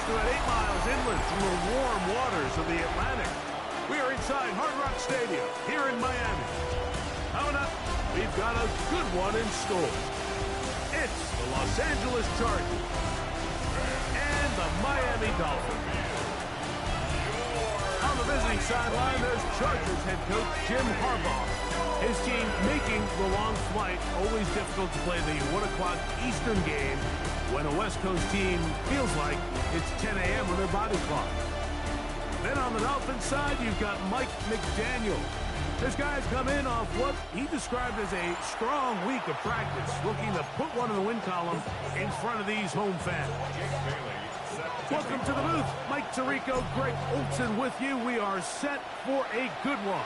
to about 8 miles inland from the warm waters of the Atlantic. We are inside Hard Rock Stadium here in Miami. Coming up, we've got a good one in store. It's the Los Angeles Chargers and the Miami Dolphins. On the visiting sideline, there's Chargers head coach Jim Harbaugh. His team making the long flight. Always difficult to play the 1 o'clock Eastern game when a West Coast team feels like it's 10 a.m. on their body clock. Then on the Dolphins side, you've got Mike McDaniel. This guy's come in off what he described as a strong week of practice, looking to put one in the win column in front of these home fans. Welcome to the booth. Mike Tirico, Greg Olson with you. We are set for a good one.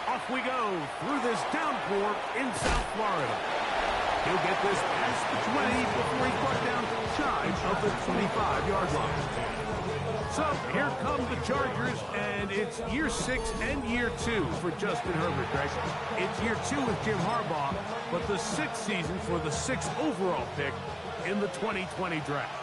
Off we go through this downpour in South Florida. He'll get this past the 20 before he brought down shy of the 25-yard line. So here come the Chargers, and it's year 6 and year 2 for Justin Herbert, Greg. It's year 2 with Jim Harbaugh, but the 6th season for the 6th overall pick in the 2020 draft.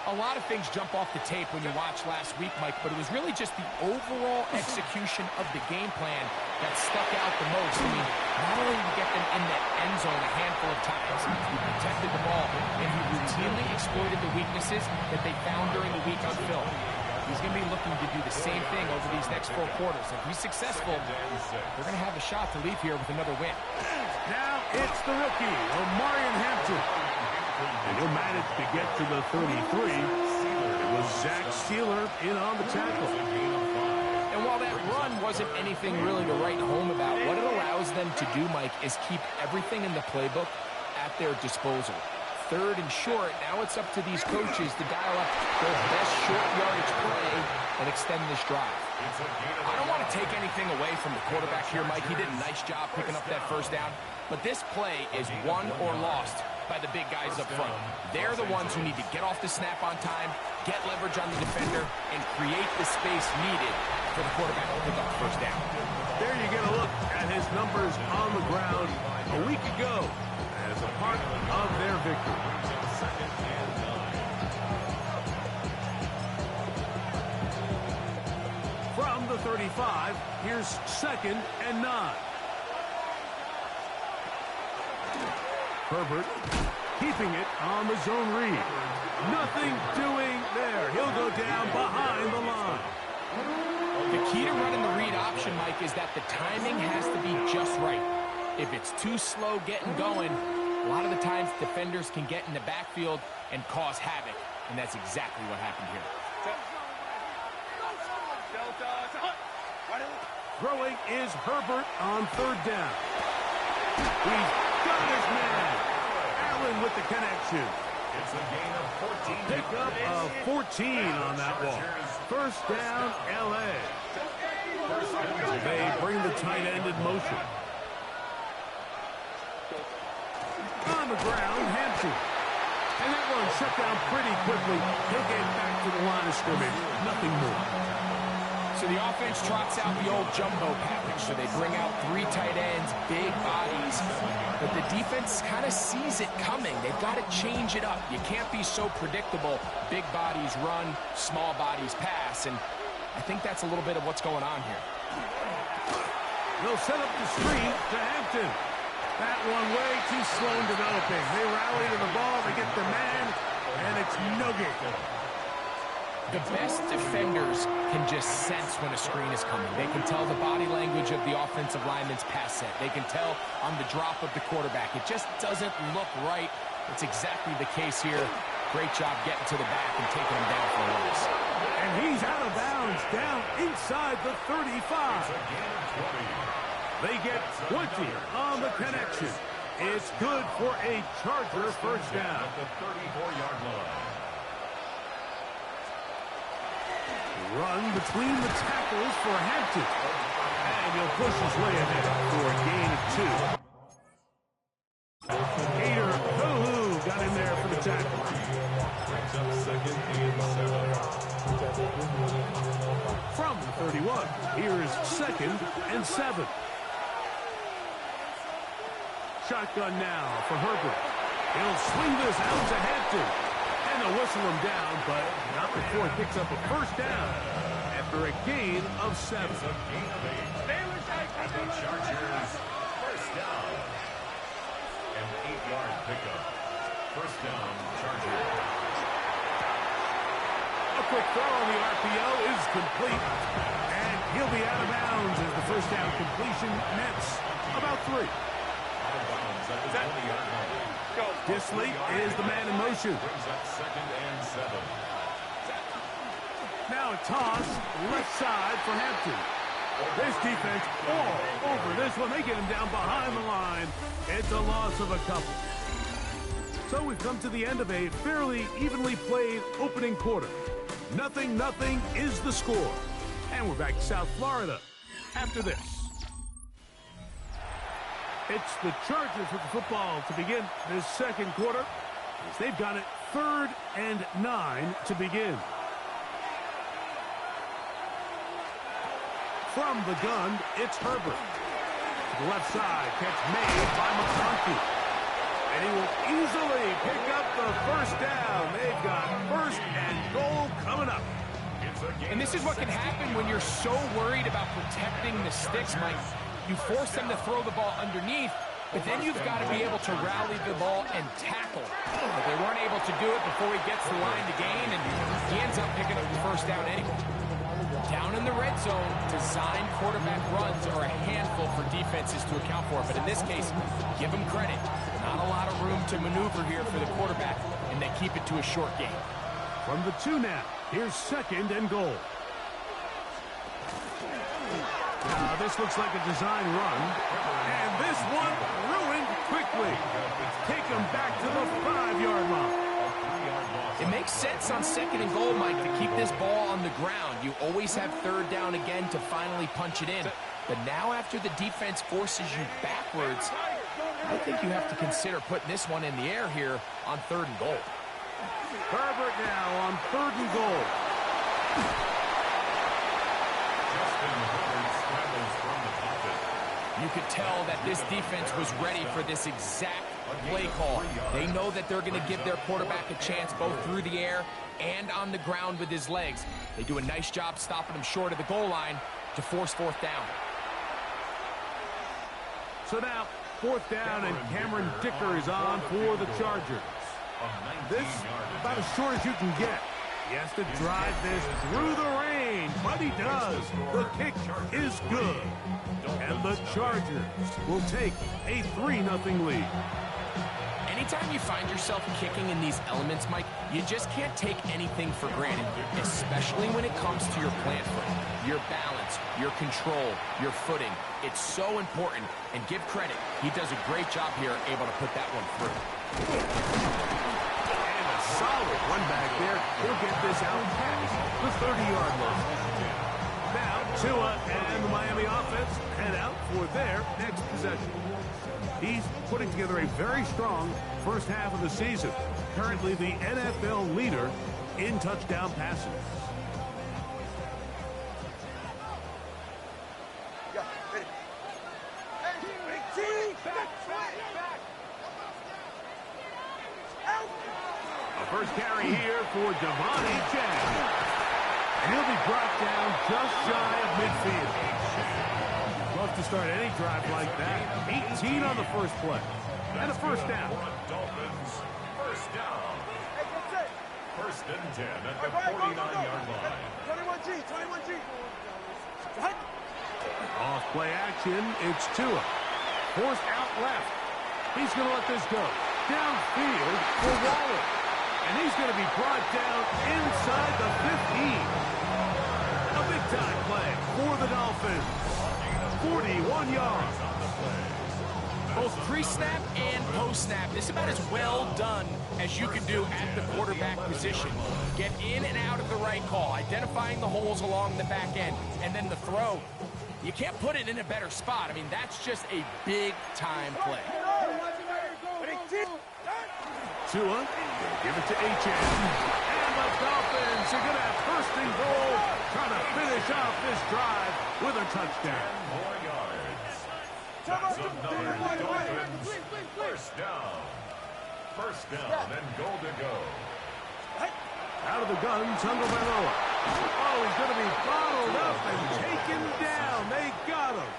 A lot of things jump off the tape when you watch last week, Mike, but it was really just the overall execution of the game plan that stuck out the most. I mean, not only did he get them in the end zone a handful of times, he protected the ball, and he routinely exploited the weaknesses that they found during the week on film. He's going to be looking to do the same thing over these next 4 quarters. If he's successful, they're going to have a shot to leave here with another win. Now it's the rookie, Omarion Hampton. And he'll manage to get to the 33. It was Zach Sealer in on the tackle. And while that run wasn't anything really to write home about, what it allows them to do, Mike, is keep everything in the playbook at their disposal. 3rd and short, now it's up to these coaches to dial up their best short yardage play and extend this drive. I don't want to take anything away from the quarterback here, Mike. He did a nice job picking up that first down. But this play is won or lost by the big guys up front. They're the ones who need to get off the snap on time, get leverage on the defender, and create the space needed for the quarterback to pick up the first down. There you get a look at his numbers on the ground a week ago as a part of their victory. From the 35, here's 2nd and 9. Herbert keeping it on the zone read. Nothing doing there. He'll go down behind the line. The key to running the read option, Mike, is that the timing has to be just right. If it's too slow getting going, a lot of the times defenders can get in the backfield and cause havoc, and that's exactly what happened here. Throwing is Herbert on 3rd down. He's got his man. Allen with the connection. It's a gain of 14. Pick up of 14 on that ball. 1st down, L.A. They bring the tight end in motion. On the ground, Hampton. And that one shut down pretty quickly. He'll get back to the line of scrimmage. Nothing more. So the offense trots out the old jumbo package. So they bring out 3 tight ends, big bodies. But the defense kind of sees it coming. They've got to change it up. You can't be so predictable. Big bodies run, small bodies pass. And I think that's a little bit of what's going on here. They'll set up the screen to Hampton. That one way too slow in developing. They rally to the ball, they get their man, and it's no good. The best defenders can just sense when a screen is coming. They can tell the body language of the offensive lineman's pass set. They can tell on the drop of the quarterback. It just doesn't look right. It's exactly the case here. Great job getting to the back and taking him down for a loss. And he's out of bounds, down inside the 35. They get 20 on the connection. It's good for a Charger 1st down. At the 34-yard line. Run between the tackles for Hampton. And he'll push his way ahead for a gain of 2. Gator Kohu got in there for the tackle. Brings up 2nd and 7. From the 31, here's 2nd and 7. Shotgun now for Herbert. He'll swing this out to Hampton. And they'll whistle him down, but not before he picks up a first down after a gain of 7. It's a gain of 8. And the Chargers, first down. An 8-yard pickup. First down, Chargers. A quick throw on the RPO is complete. And he'll be out of bounds as the first down completion nets about 3. Out of bounds at the 20-yard line. Disley is the man in motion. Brings up 2nd and 7. Now a toss left side for Hampton. This defense all over this one. They get him down behind the line. It's a loss of a couple. So we've come to the end of a fairly evenly played opening quarter. 0-0 is the score. And we're back to South Florida after this. It's the Chargers with the football to begin this second quarter. As they've got it 3rd and 9 to begin. From the gun, it's Herbert. To the left side, catch made by McConkey. And he will easily pick up the first down. They've got 1st and goal coming up. And this is what can happen when you're so worried about protecting the sticks, Mike. You force them to throw the ball underneath, but then you've got to be able to rally the ball and tackle. But they weren't able to do it before he gets the line to gain, and he ends up picking up the first down anyway. Down in the red zone, design quarterback runs are a handful for defenses to account for. But in this case, give them credit. Not a lot of room to maneuver here for the quarterback, and they keep it to a short game. From the 2 now, here's 2nd and goal. Now this looks like a design run. And this one ruined quickly. Take him back to the 5-yard line. It makes sense on 2nd and goal, Mike, to keep this ball on the ground. You always have 3rd down again to finally punch it in. But now after the defense forces you backwards, I think you have to consider putting this one in the air here on 3rd and goal. Herbert now on 3rd and goal. Justin Herbert scrambles from the pocket. You could tell that this defense was ready for this exact play call. They know that they're going to give their quarterback a chance both through the air and on the ground with his legs. They do a nice job stopping him short of the goal line to force 4th down. So now 4th down and Cameron Dicker is on for the Chargers. This about as short as you can get. He has to drive this through the rain, but he does. The kick is good. And the Chargers will take a 3-0 lead. Anytime you find yourself kicking in these elements, Mike, you just can't take anything for granted, especially when it comes to your plant foot, your balance, your control, your footing. It's so important, and give credit. He does a great job here, able to put that one through. And a solid one back there. He'll get this out past the 30-yard line. Now, Tua and the Miami offense head out for their next possession. He's putting together a very strong first half of the season. Currently the NFL leader in touchdown passes. A first carry here for Devontae Chad. And he'll be brought down just shy of midfield. Love to start any drive like that. 18 on the first play. And a first down. Dolphins, first down. 1st and 10 at the 49-yard line. 21G. Off play action, it's Tua. Forced out left. He's going to let this go. Downfield for Waller. And he's going to be brought down inside the 15. A big-time play for the Dolphins. 41 yards. Both pre-snap and post-snap, this is about as well done as you can do at the quarterback position. Get in and out of the right call, identifying the holes along the back end, and then the throw. You can't put it in a better spot. I mean, that's just a big-time play. Tua, give it to H.M. And the Dolphins are going to have 1st and goal, trying to finish off this drive with a touchdown. 4 yards. That's another Dolphins first down. 1st down and goal to go. Out of the gun, Tagovailoa. Oh, he's going to be bottled up and taken down. They got him.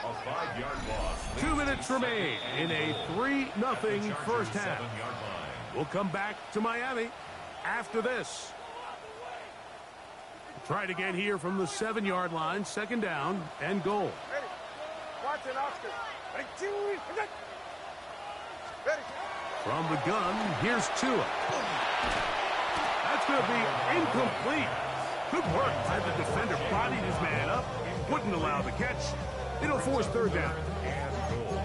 A 5-yard loss. 2 minutes remain in a 3-0 first half. We'll come back to Miami after this. Try it again here from the 7-yard line. Second down and goal. Ready. Watch it, Oscar. From the gun, here's Tua. That's going to be incomplete. Good work by the defender. Bodied his man up. Wouldn't allow the catch. It'll force third down.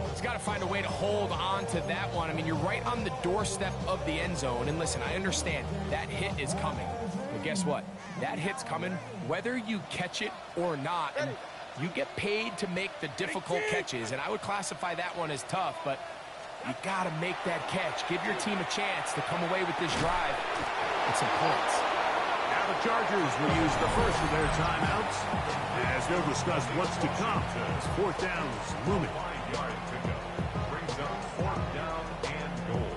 He's got to find a way to hold on to that one. I mean, you're right on the doorstep of the end zone. And listen, I understand that hit is coming. But guess what? That hit's coming whether you catch it or not. And you get paid to make the difficult catches. And I would classify that one as tough, but you got to make that catch. Give your team a chance to come away with this drive with some points. Now the Chargers will use the first of their timeouts as they'll discuss what's to come. Fourth down is looming. 5-yard pickup brings up fourth down and goal.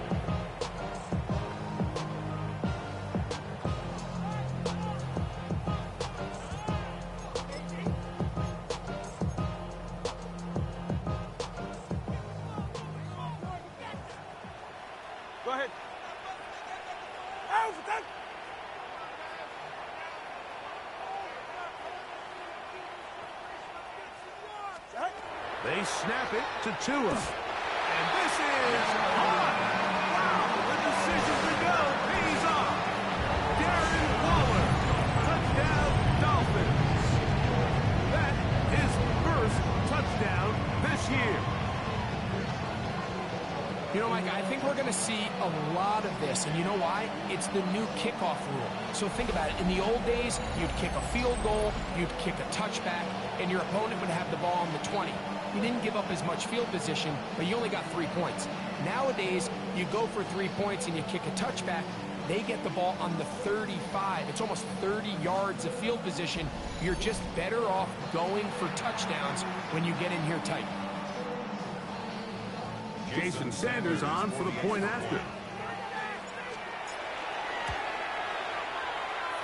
Go ahead. They snap it to Tua. And this is on. Wow, the decision to go pays off. Darren Waller, touchdown Dolphins. That is first touchdown this year. You know, Mike, I think we're going to see a lot of this, and you know why? It's the new kickoff rule. So think about it. In the old days, you'd kick a field goal, you'd kick a touchback, and your opponent would have the ball on the 20. You didn't give up as much field position, but you only got 3 points. Nowadays, you go for 3 points and you kick a touchback, they get the ball on the 35. It's almost 30 yards of field position. You're just better off going for touchdowns when you get in here tight. Jason Sanders on for the point after.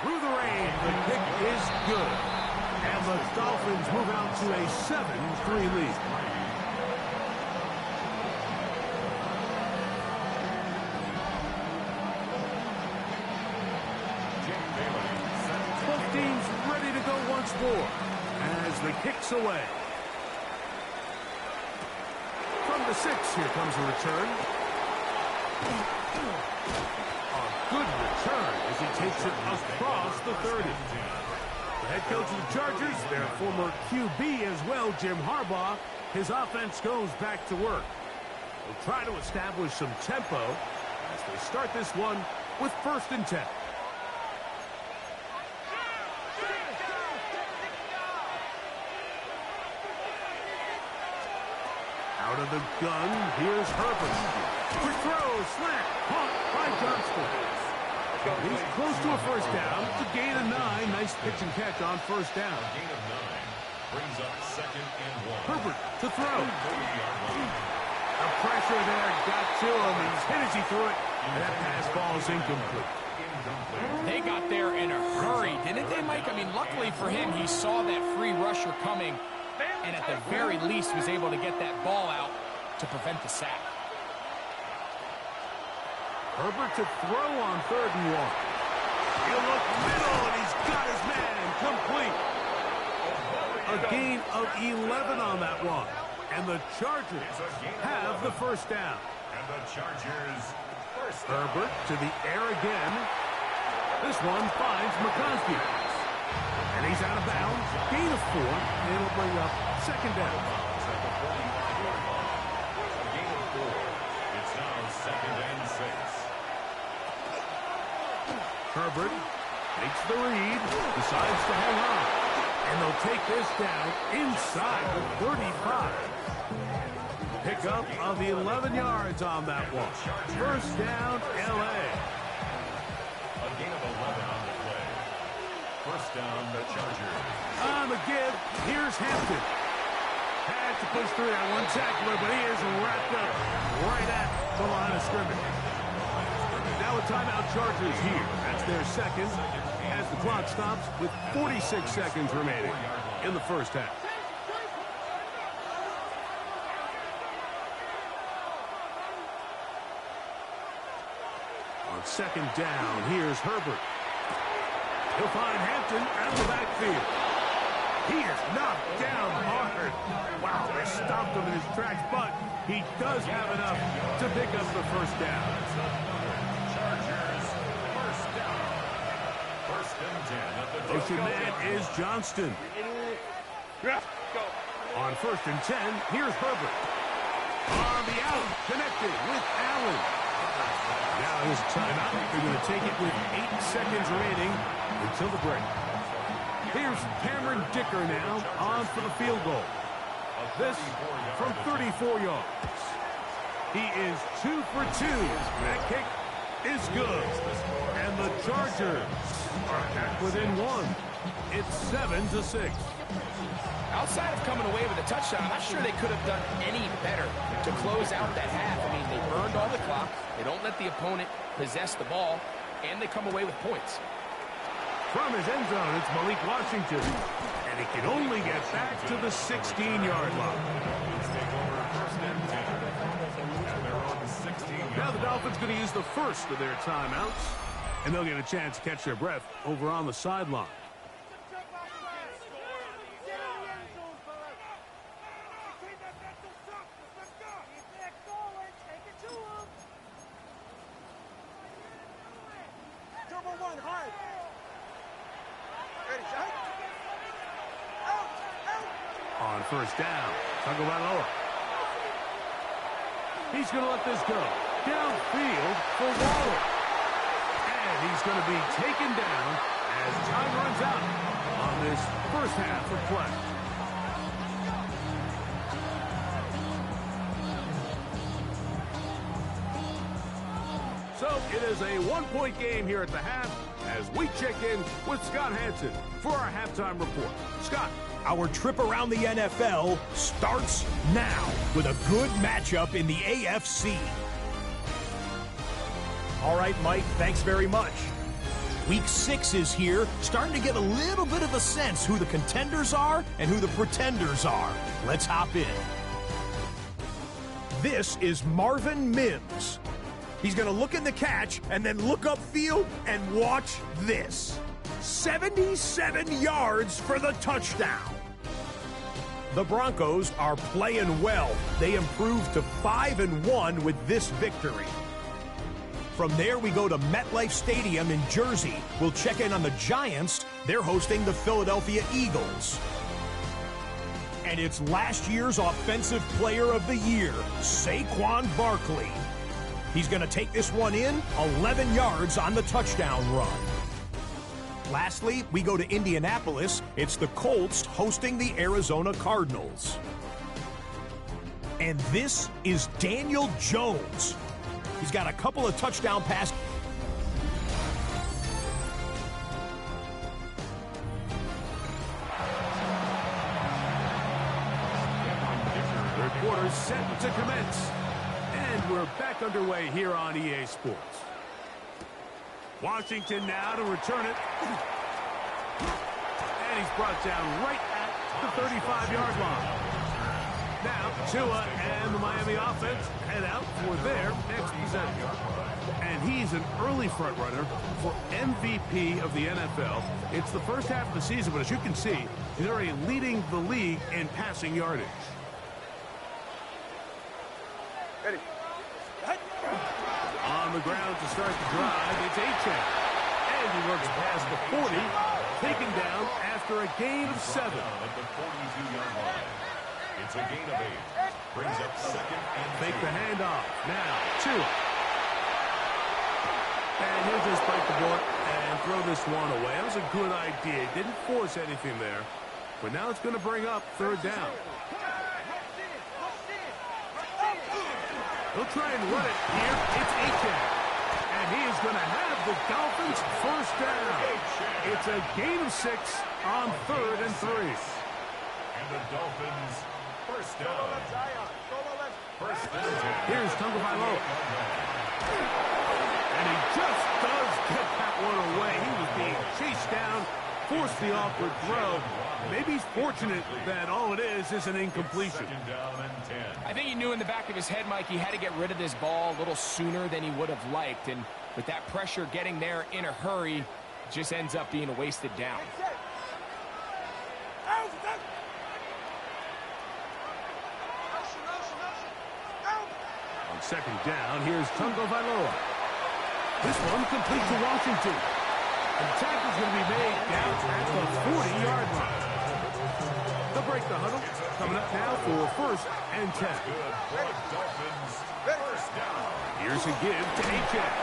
Through the rain, the kick is good. And the Dolphins move out to a 7-3 lead. Both teams ready to go once more as the kick's away. From the 6, here comes a return. A good return as he takes it across the 30. The head coach of the Chargers, their former QB as well, Jim Harbaugh, his offense goes back to work. They'll try to establish some tempo as they start this one with 1st and 10. Out of the gun, here's Herbert. Quick throw, slant, caught by Johnston. He's close to a first down. It's a gain of 9. Nice pitch and catch on first down. A gain of 9 brings up 2nd and 1. Herbert to throw. 30-yard line. The pressure there got to him. He's hit as he threw it. And that pass ball is incomplete. They got there in a hurry, didn't they, Mike? I mean, luckily for him, he saw that free rusher coming, and at the very least was able to get that ball out to prevent the sack. Herbert to throw on 3rd and 1. He'll look middle, and he's got his man complete. A gain of 11 on that one. And the Chargers have the first down. And the Chargers first down. Herbert to the air again. This one finds McCoskey. And he's out of bounds. Gain of 4. And it'll bring up 2nd down. At the 45-yard line. A gain of 4. It's now 2nd and 6. Herbert makes the read, decides to hang on, and they'll take this down inside the 35. Pickup of 11 yards on that one. First down, L.A. A gain of 11 on the play. First down, the Chargers. On the give, here's Hampton. Had to push through that one tackler, but he is wrapped up right at the line of scrimmage. Now Now a timeout Chargers here. That's their second as the clock stops with 46 seconds remaining in the first half. On second down, here's Herbert. He'll find Hampton out of the backfield. He is knocked down hard. Wow, they stopped him in his tracks, but he does have enough to pick up the first down. Chargers, first down. First and 10 at the Motion man is Johnston. On first and 10, here's Herbert. On the out, connected with Allen. Now here's a timeout. They're going to take it with 8 seconds remaining until the break. Here's Cameron Dicker now on for the field goal. This from 34 yards. He is 2 for 2. That kick is good. And the Chargers are back within 1. It's 7-6. Outside of coming away with a touchdown, I'm not sure they could have done any better to close out that half. I mean, they burned all the clock. They don't let the opponent possess the ball, and they come away with points. From his end zone, it's Malik Washington. And he can only get back to the 16-yard line. Now the Dolphins going to use the first of their timeouts. And they'll get a chance to catch their breath over on the sideline. On first down, Tagovailoa. He's going to let this go. Downfield for Waller. And he's going to be taken down as time runs out on this first half of play. So it is a one-point game here at the half as we check in with Scott Hanson for our halftime report. Scott. Our trip around the NFL starts now with a good matchup in the AFC. All right, Mike, thanks very much. Week 6 is here, starting to get a little bit of a sense who the contenders are and who the pretenders are. Let's hop in. This is Marvin Mims. He's going to look in the catch and then look upfield and watch this. 77 yards for the touchdown. The Broncos are playing well. They improved to 5-1 with this victory. From there, we go to MetLife Stadium in Jersey. We'll check in on the Giants. They're hosting the Philadelphia Eagles. And it's last year's Offensive Player of the Year, Saquon Barkley. He's going to take this one in, 11 yards on the touchdown run. Lastly, we go to Indianapolis. It's the Colts hosting the Arizona Cardinals. And this is Daniel Jones. He's got a couple of touchdown passes. Third quarter set to commence. And we're back underway here on EA Sports. Washington now to return it. And he's brought down right at the 35-yard line. Now, Tua and the Miami offense head out for their next possession. And he's an early front runner for MVP of the NFL. It's the first half of the season, but as you can see, he's already leading the league in passing yardage. Ready. On the ground to start the drive, it's Achane. And he works past the 40, taken down after a gain of 7. At the 42-yard line. It's a gain of 8. Brings up second and Fake 2. the handoff. Now, Tua. And he'll just bite the bullet and throw this one away. That was a good idea. Didn't force anything there. But now it's going to bring up third down. He'll try and run it here. It's Achane. And he is going to have the Dolphins first down. It's a gain of 6 on 3rd and 3. And the Dolphins first down. First and 10. Here's Tagovailoa. And he just does get that one away. He was being chased down, forced the awkward throw. Maybe he's fortunate that all it is an incompletion. I think he knew in the back of his head, Mike, he had to get rid of this ball a little sooner than he would have liked. And with that pressure getting there in a hurry, it just ends up being a wasted down. On second down, here's Tungo Vailoa. This one complete to Washington. And the tackle's going to be made down at the 40-yard line. They'll break the huddle. Coming up now for 1st and 10. Here's a give to Achane.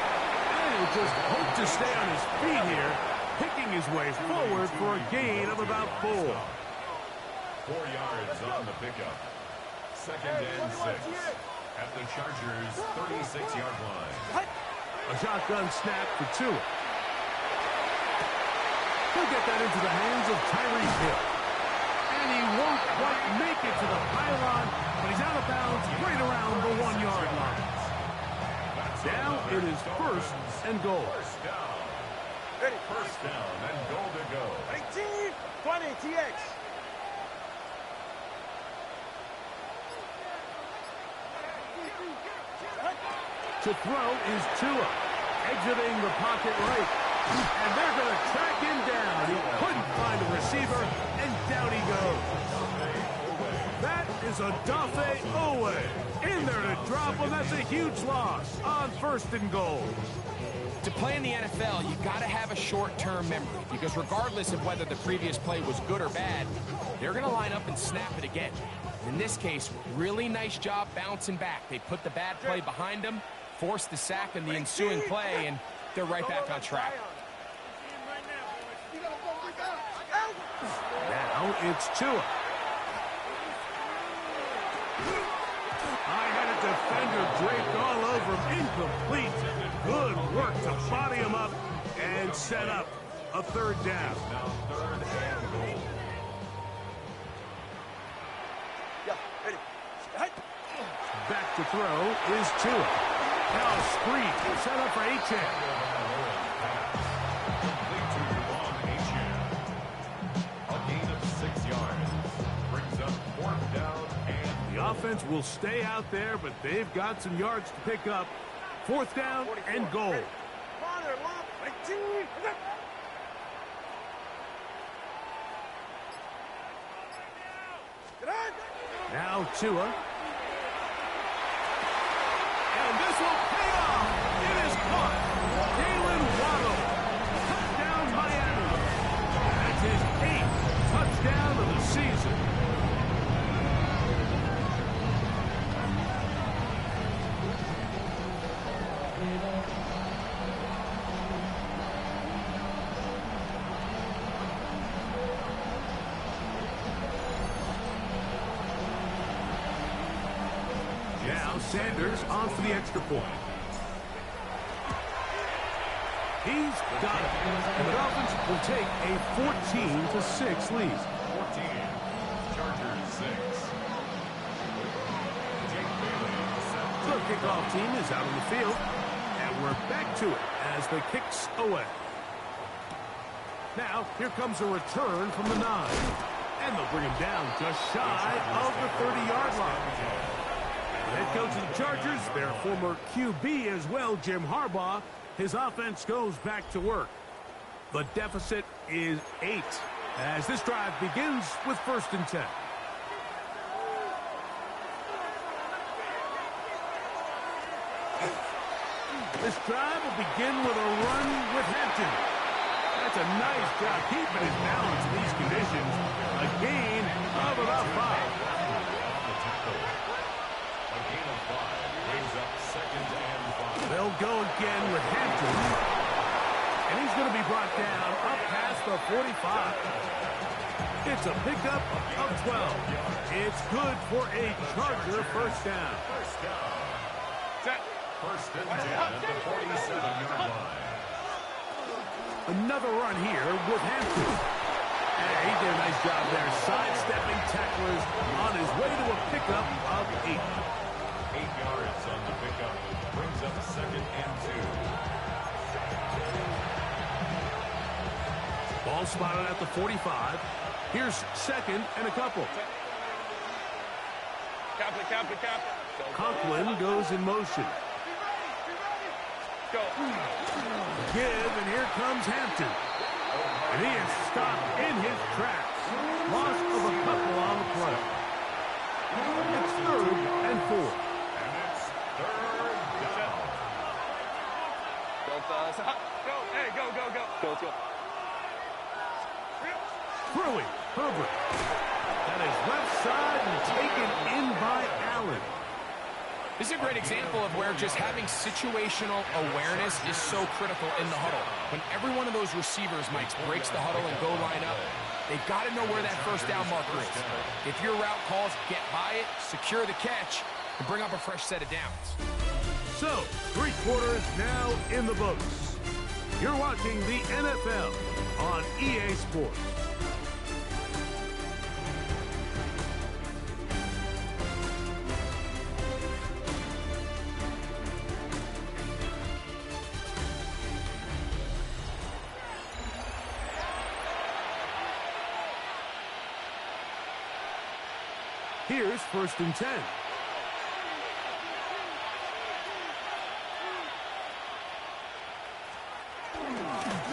And he'll just hope to stay on his feet here, picking his way forward for a gain of about 4. 4 yards on the pickup. 2nd and 6. At the Chargers' 36-yard line. A shotgun snap for Tua. He'll get that into the hands of Tyreek Hill. And he won't quite make it to the pylon, but he's out of bounds right around the 1-yard line. Now it is 1st and goal. First down and goal to go. 19, 20, TX. To throw is Tua, exiting the pocket right. And they're going to track him down. He couldn't find a receiver, and down he goes. That is a Dafe Owe. In there to drop him. That's a huge loss on 1st and goal. To play in the NFL, you got to have a short-term memory, because regardless of whether the previous play was good or bad, they're going to line up and snap it again. In this case, really nice job bouncing back. They put the bad play behind them, forced the sack in the ensuing play, and they're right back on track. Now it's Tua. I had a defender draped all over him. Incomplete. Good work to body him up and set up a 3rd down. Now 3rd and goal. Back to throw is Tua. Now a screen set up for Achane. Complete to De'Von Achane. A gain of 6 yards. Brings up 4th down and The offense will stay out there, but they've got some yards to pick up. 4th down and goal. Now Tua. And this will pay off. It is caught. Jalen Waddle. Touchdown Miami. That's his 8th touchdown of the season. Now Sanders on for the extra point. He's got it. And the Dolphins will take a 14-6 lead. 14. Chargers 6. Jake Bailey set. The kickoff team is out on the field. And we're back to it as the kick's away. Now, here comes a return from the 9. And they'll bring him down just shy of the 30-yard line. Head coach of the Chargers, their former QB as well, Jim Harbaugh. His offense goes back to work. The deficit is 8 as this drive begins with 1st and 10. This drive will begin with a run with Hampton. That's a nice job keeping his balance in these conditions. A gain of about 5. They'll go again with Hampton. And he's going to be brought down up past the 45. It's a pickup of 12. It's good for a Charger 1st down. Set. 1st and 10 at the 47-yard line. Another run here with Hampton. And he did a nice job there, sidestepping tacklers on his way to a pickup of 8. 8 yards on the pickup. Brings up 2nd and 2. Ball spotted at the 45. Here's second and a couple. Conklin goes in motion. Give, and here comes Hampton. And he is stopped in his tracks. Loss of a couple on the play. It's 3rd and 4. And it's 3rd down. Go, hey, go. Go. Throwing, Herbert. That is left side and taken in by Allen. This is a great example of where just having situational awareness is so critical in the huddle. When every one of those receivers, Mike, breaks the huddle and go line up, they've got to know where that first down marker is. If your route calls, get by it, secure the catch, and bring up a fresh set of downs. So, 3 quarters now in the books. You're watching the NFL on EA Sports. Here's 1st and 10.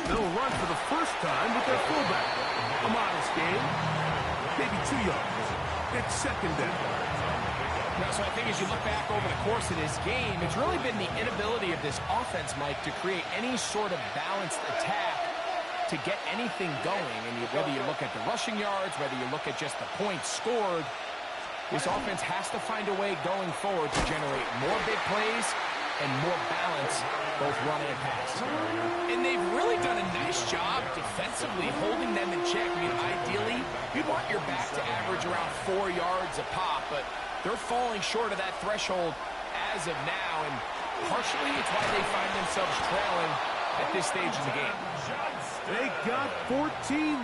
They'll run for the first time with their fullback. A modest game. Maybe 2 yards. It's 2nd down. Now, so I think as you look back over the course of this game, it's really been the inability of this offense, Mike, to create any sort of balanced attack to get anything going. And whether you look at the rushing yards, whether you look at just the points scored, this offense has to find a way going forward to generate more big plays and more balance, both run and pass. And they've really done a nice job defensively holding them in check. I mean, ideally, you'd want your back to average around 4 yards a pop, but they're falling short of that threshold as of now, and partially it's why they find themselves trailing at this stage of the game. They got 14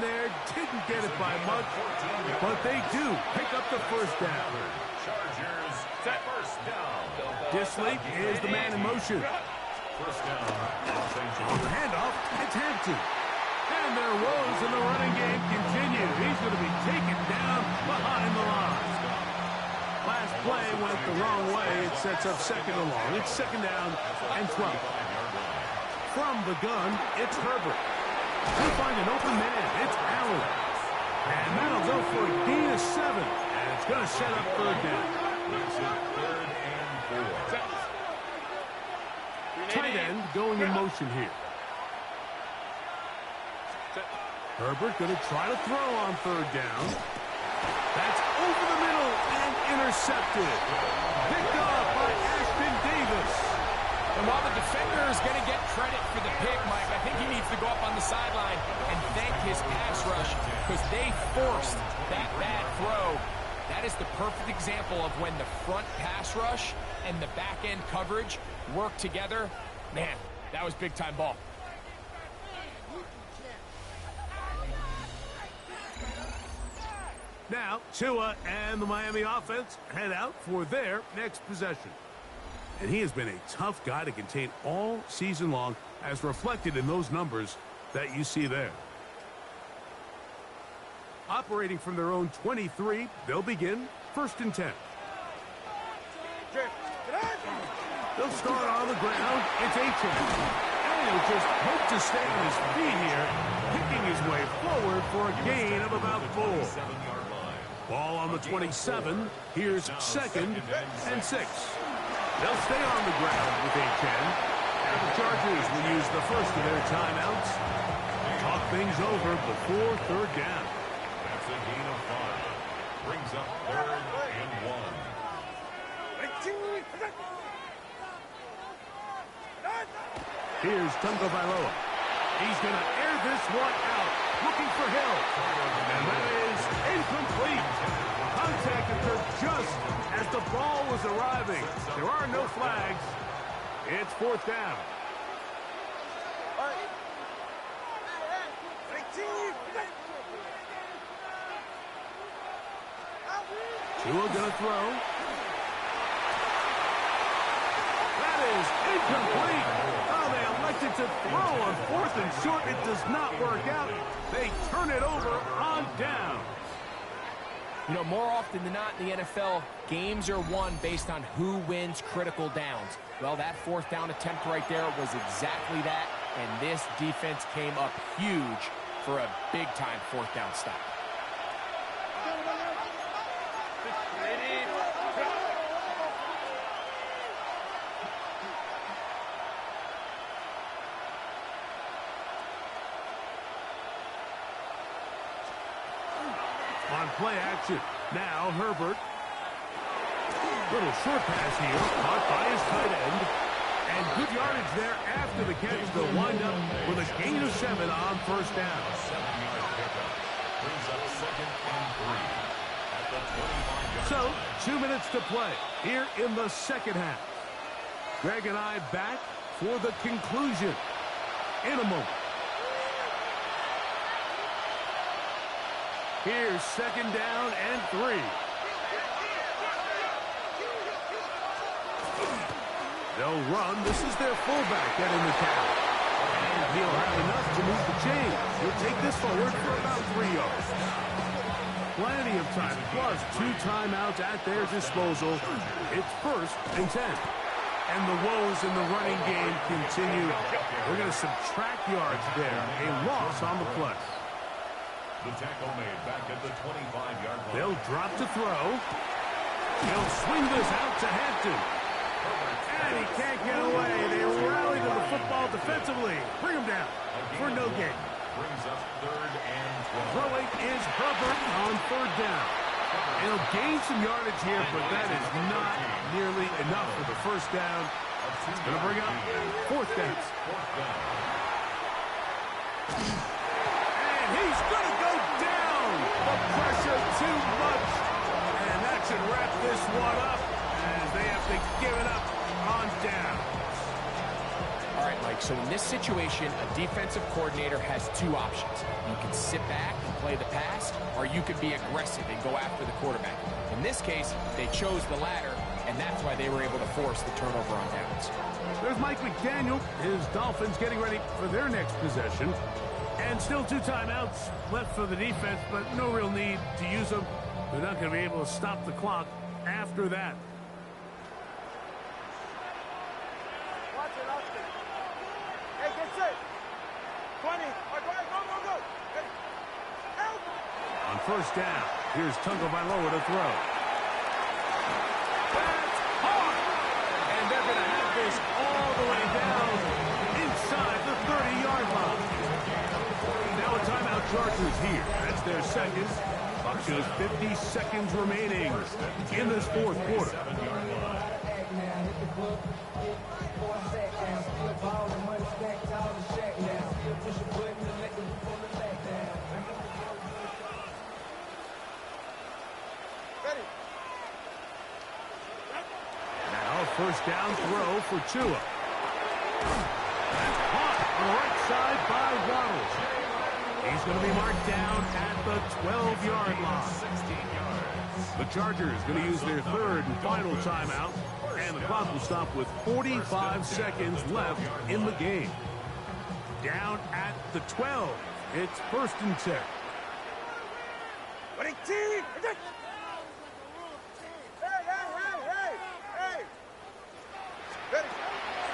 there, didn't get it by much, but they do pick up the first down. Chargers, first down. Dissly is the man in motion. First down. On the handoff, it's Hampton. And their woes in the running game continue. He's going to be taken down behind the line. Last play went the wrong way. It sets up 2nd and long. It's 2nd down and 12. From the gun, it's Herbert. He'll find an open man. It's Allen. And that'll go for a gain of 7. And it's going to set up 3rd down. Makes it 3rd and 4. Tight end going in motion here. Herbert going to try to throw on 3rd down. That's over the middle and intercepted. Picked off by Ashton Davis. And while the defender is going to get credit for the pick, Mike, I think he needs to go up on the sideline and thank his pass rush because they forced that bad throw. That is the perfect example of when the front pass rush and the back end coverage work together. Man, that was big-time ball. Now, Tua and the Miami offense head out for their next possession. And he has been a tough guy to contain all season long, as reflected in those numbers that you see there. Operating from their own 23, they'll begin 1st and 10. They'll start on the ground. It's Achane. And he'll just hope to stay on his feet here, picking his way forward for a gain of about 4. Ball on the 27. Here's 2nd and 6. They'll stay on the ground with Achane. And the Chargers will use the first of their timeouts. Talk things over before 3rd down. That's a gain of 5. Brings up 3rd and 1. Here's Tungo Bailoa. He's going to air this one out, looking for Hill. And that is incomplete. Contact occurred just as the ball was arriving. There are no flags. It's 4th down. Tua going to throw. That is incomplete. Oh, they elected attempted to throw on 4th and short. It does not work out. They turn it over on down. You know, more often than not in the NFL, games are won based on who wins critical downs. Well, that 4th down attempt right there was exactly that, and this defense came up huge for a big-time 4th down stop. On play action. Now Herbert. Little short pass here. Caught by his tight end. And good yardage there after the catch. They'll wind up with a gain of 7 on 1st down. 7-yard pickup. Brings up 2nd and 3 at the 25-yard So, line. 2 minutes to play here in the second half. Greg and I back for the conclusion in a moment. Here's 2nd down and 3. They'll run. This is their fullback getting the tackle. And he'll have enough to move the chains. He'll take this forward for about 3 yards. Plenty of time, plus 2 timeouts at their disposal. It's 1st and 10. And the woes in the running game continue. We're going to subtract yards there. A loss on the play. The tackle made back at the 25-yard line. They'll drop to throw. He'll swing this out to Hampton. And he can't get away. They rally to the football defensively. Bring him down for no gain. Brings up 3rd and 12. Throwing is Herbert on 3rd down. He'll gain some yardage here, but that is not nearly enough for the 1st down. It's going to bring up 4th down. 4th down. And he's going to go down. The pressure too much. And that should wrap this one up as they have to give it up on down. All right, Mike, so in this situation, a defensive coordinator has 2 options. You can sit back and play the pass, or you can be aggressive and go after the quarterback. In this case, they chose the latter, and that's why they were able to force the turnover on downs. There's Mike McDaniel. His Dolphins getting ready for their next possession. And still 2 timeouts left for the defense, but no real need to use them. They're not going to be able to stop the clock after that. Hey, get set. 20. Go. Hey, help. On 1st down, here's Tagovailoa to throw. That's hard! And they're going to have this all the way down inside the 30-yard line. Now a timeout, Chargers here. That's their 2nd. Clock shows 50 seconds remaining in this 4th quarter. 7-yard line. Now 1st down throw for Tua. That's caught on the right side by Waddle. He's going to be marked down at the 12-yard line. 16 yards. The Chargers going to use their 3rd and final timeout, and the clock will stop with 45 seconds left in the game. Down at the 12. It's 1st and 10.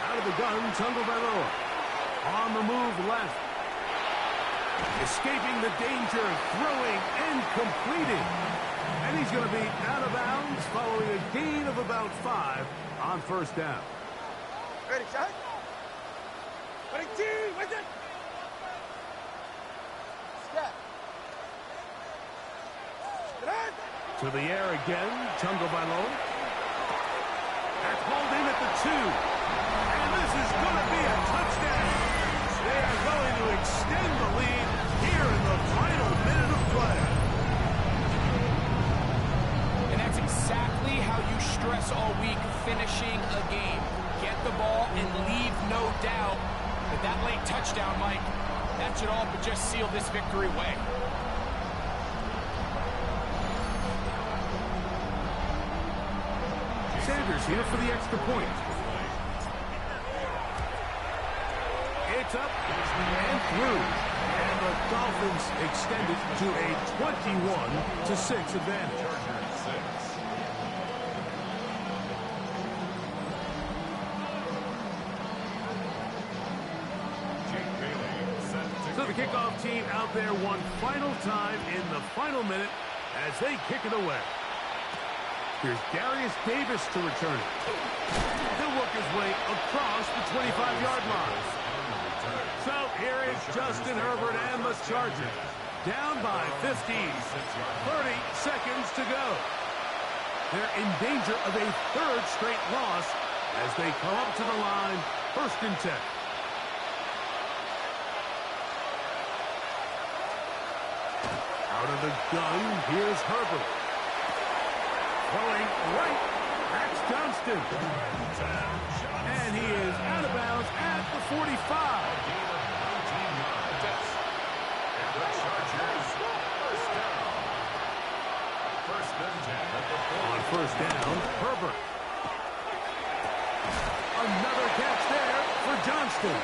Out of the gun, Tagovailoa. On the move left. Escaping the danger, throwing and completing. And he's going to be out of bounds following a gain of about 5 on 1st down. Ready, shot. Ready, team. What's it? Step. To the air again, Tagovailoa. That's hauled in at the 2. And this is going to be a touchdown. They are going to extend the lead here in the final minute of play. And that's exactly how you stress all week, finishing a game. Get the ball and leave no doubt that that late touchdown, Mike, that should all but just seal this victory away. Sanders here for the extra point. It's up and through. And the Dolphins extend it to a 21-6 advantage. Chargers 6. Jake Bailey set to So the kickoff team out there one final time in the final minute as they kick it away. Here's Darius Davis to return it. He'll work his way across the 25-yard line. So here is Justin Herbert and the Chargers. Down by 15. 30 seconds to go. They're in danger of a third straight loss as they come up to the line, 1st and 10. Out of the gun, here's Herbert. Throwing right, that's Johnston. And he is out of bounds at the 45. The Chargers, first down. First and 10 at the 40. On 1st down, Herbert. Another catch there for Johnston.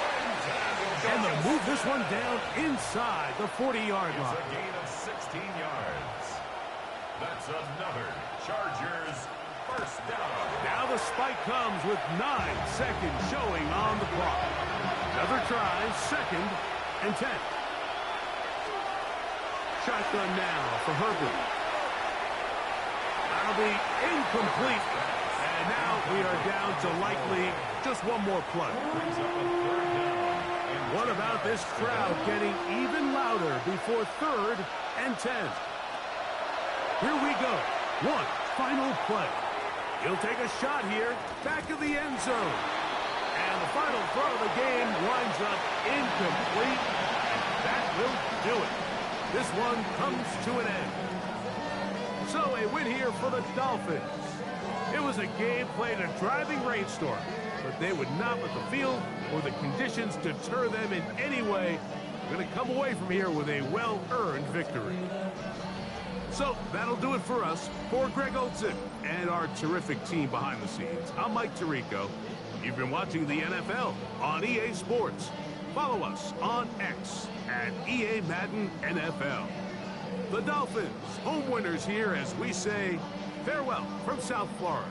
And they'll move this one down inside the 40-yard It's line. a gain of 16 yards. That's another Chargers first down. Now the spike comes with 9 seconds showing on the clock. Another try, 2nd and 10. Shotgun now for Herbert. That'll be incomplete. And now we are down to likely just one more play. Brings up a 3rd down. What about this crowd getting even louder before 3rd and 10? Here we go. One final play. He'll take a shot here, back of the end zone. And the final throw of the game winds up incomplete. And that will do it. This one comes to an end. So a win here for the Dolphins. It was a game played in a driving rainstorm, but they would not let the field or the conditions deter them in any way. They're going to come away from here with a well-earned victory. So that'll do it for us. For Greg Olsen and our terrific team behind the scenes, I'm Mike Tirico. You've been watching the NFL on EA Sports. Follow us on X at EA Madden NFL. The Dolphins, home winners here as we say farewell from South Florida.